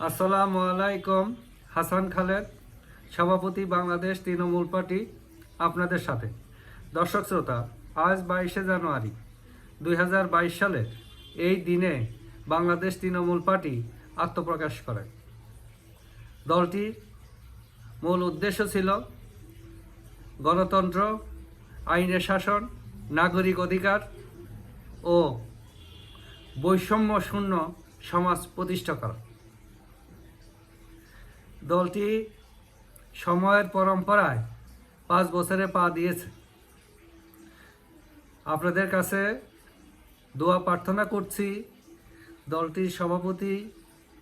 আসসালামু আলাইকুম। হাসান খালেদ, সভাপতি বাংলাদেশ তৃণমূল পার্টি, আপনাদের সাথে। দর্শক শ্রোতা, আজ 22শে জানুয়ারি 2022 সালের এই দিনে বাংলাদেশ তৃণমূল পার্টি আত্মপ্রকাশ করে। দলটির মূল উদ্দেশ্য ছিল গণতন্ত্র, আইনের শাসন, নাগরিক অধিকার ও বৈষম্য শূন্য সমাজ প্রতিষ্ঠা করা। দলটি সময়ের পরম্পরায় 5 বছরে পা দিয়েছে। আপনাদের কাছে দোয়া প্রার্থনা করছি, দলটির সভাপতি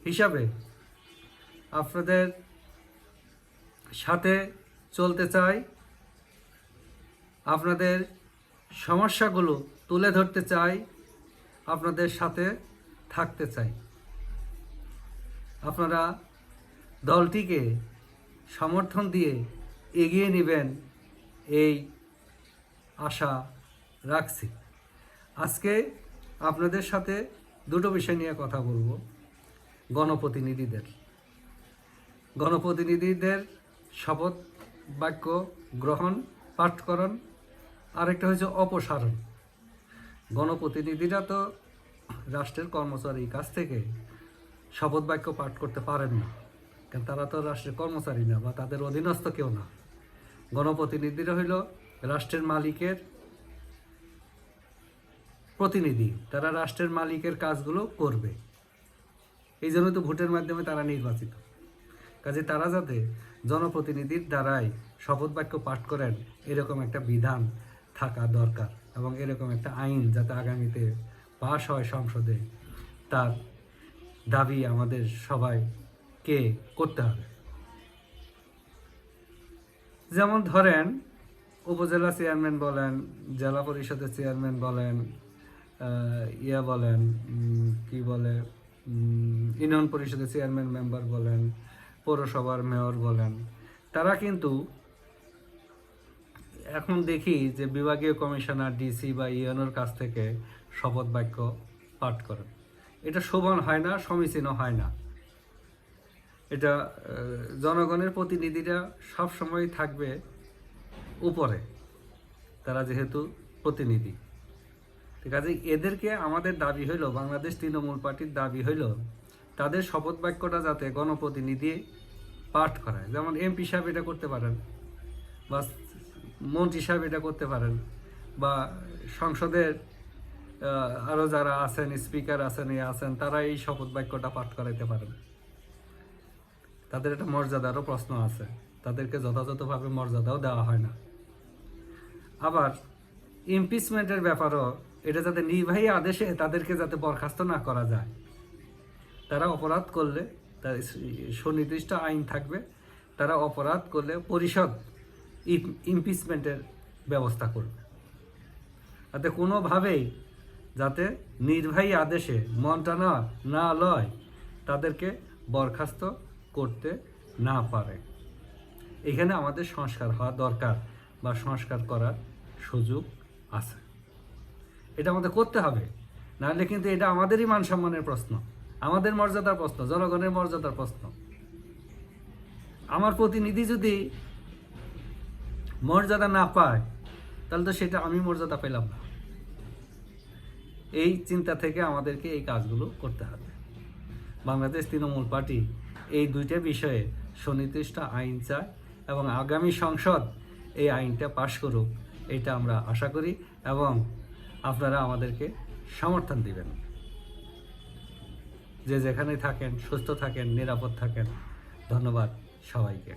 হিসাবে আপনাদের সাথে চলতে চাই, আপনাদের সমস্যাগুলো তুলে ধরতে চাই, আপনাদের সাথে থাকতে চাই। আপনারা দলটিকে সমর্থন দিয়ে এগিয়ে নেবেন এই আশা রাখছি। আজকে আপনাদের সাথে দুটো বিষয় নিয়ে কথা বলবো। গণপ্রতিনিধিদের শপথ বাক্য গ্রহণ পাঠকরণ, আরেকটা হচ্ছে অপসারণ। গণপ্রতিনিধিরা তো রাষ্ট্রের কর্মচারীর কাছ থেকে শপথ বাক্য পাঠ করতে পারেন না, কারণ তারা তো রাষ্ট্রের কর্মচারী না বা তাদের অধীনস্থ কেউ না। গণপ্রতিনিধিরা হইল রাষ্ট্রের মালিকের প্রতিনিধি, তারা রাষ্ট্রের মালিকের কাজগুলো করবে। এই জন্য তো ভোটের মাধ্যমে তারা নির্বাচিত। কাজে তারা যাতে জনপ্রতিনিধির দ্বারাই শপথ বাক্য পাঠ করেন, এরকম একটা বিধান থাকা দরকার, এবং এরকম একটা আইন যাতে আগামীতে পাশ হয় সংসদে, তার দাবি আমাদের সবাইকে করতে হবে। যেমন ধরেন, উপজেলা চেয়ারম্যান বলেন, জেলা পরিষদের চেয়ারম্যান বলেন, ইউনিয়ন পরিষদের চেয়ারম্যান মেম্বার বলেন, পৌরসভার মেয়র বলেন, তারা কিন্তু এখন দেখি যে বিভাগীয় কমিশনার, ডিসি বা ইউএনওর কাছ থেকে শপথ বাক্য পাঠ করেন। এটা শোভন হয় না, সমীচীন হয় না। এটা জনগণের প্রতিনিধিরা সব সময় থাকবে উপরে, তারা যেহেতু প্রতিনিধি। ঠিক আছে, এদেরকে আমাদের দাবি হইল, বাংলাদেশ তৃণমূল পার্টির দাবি হইল, তাদের শপথ বাক্যটা যাতে গণপ্রতিনিধি পাঠ করায়। যেমন এমপি সাহেব এটা করতে পারেন, বা মন্ত্রী সাহেব এটা করতে পারেন, বা সংসদের আরও যারা আছেন, স্পিকার আছেন, তারা এই শপথ বাক্যটা পাঠ করাইতে পারেন। তাদের একটা মর্যাদারও প্রশ্ন আছে, তাদেরকে যথাযথভাবে মর্যাদাও দেওয়া হয় না। আবার ইমপিচমেন্টের ব্যাপারও, এটা যাতে নির্বাহী আদেশে তাদেরকে যাতে বরখাস্ত না করা যায়। তারা অপরাধ করলে তার সুনির্দিষ্ট আইন থাকবে, তারা অপরাধ করলে পরিষদ ইমপিচমেন্টের ব্যবস্থা করবে, যাতে কোনোভাবেই যাতে নির্বাহী আদেশে মনটা না লয়, তাদেরকে বরখাস্ত করতে না পারে। এখানে আমাদের সংস্কার হওয়া দরকার, বা সংস্কার করার সুযোগ আছে। এটা আমাদের করতে হবে, নাহলে কিন্তু এটা আমাদেরই মান সম্মানের প্রশ্ন, আমাদের মর্যাদার প্রশ্ন, জনগণের মর্যাদার প্রশ্ন। আমার প্রতিনিধি যদি মর্যাদা না পায়, তাহলে তো সেটা আমি মর্যাদা পেলাম না। এই চিন্তা থেকে আমাদেরকে এই কাজগুলো করতে হবে। বাংলাদেশ তৃণমূল পার্টি এই দুইটা বিষয়ে সুনির্দিষ্ট আইন চায়, এবং আগামী সংসদ এই আইনটা পাশ করুক, এটা আমরা আশা করি, এবং আপনারা আমাদেরকে সমর্থন দিবেন। যে যেখানে থাকেন সুস্থ থাকেন, নিরাপদ থাকেন। ধন্যবাদ সবাইকে।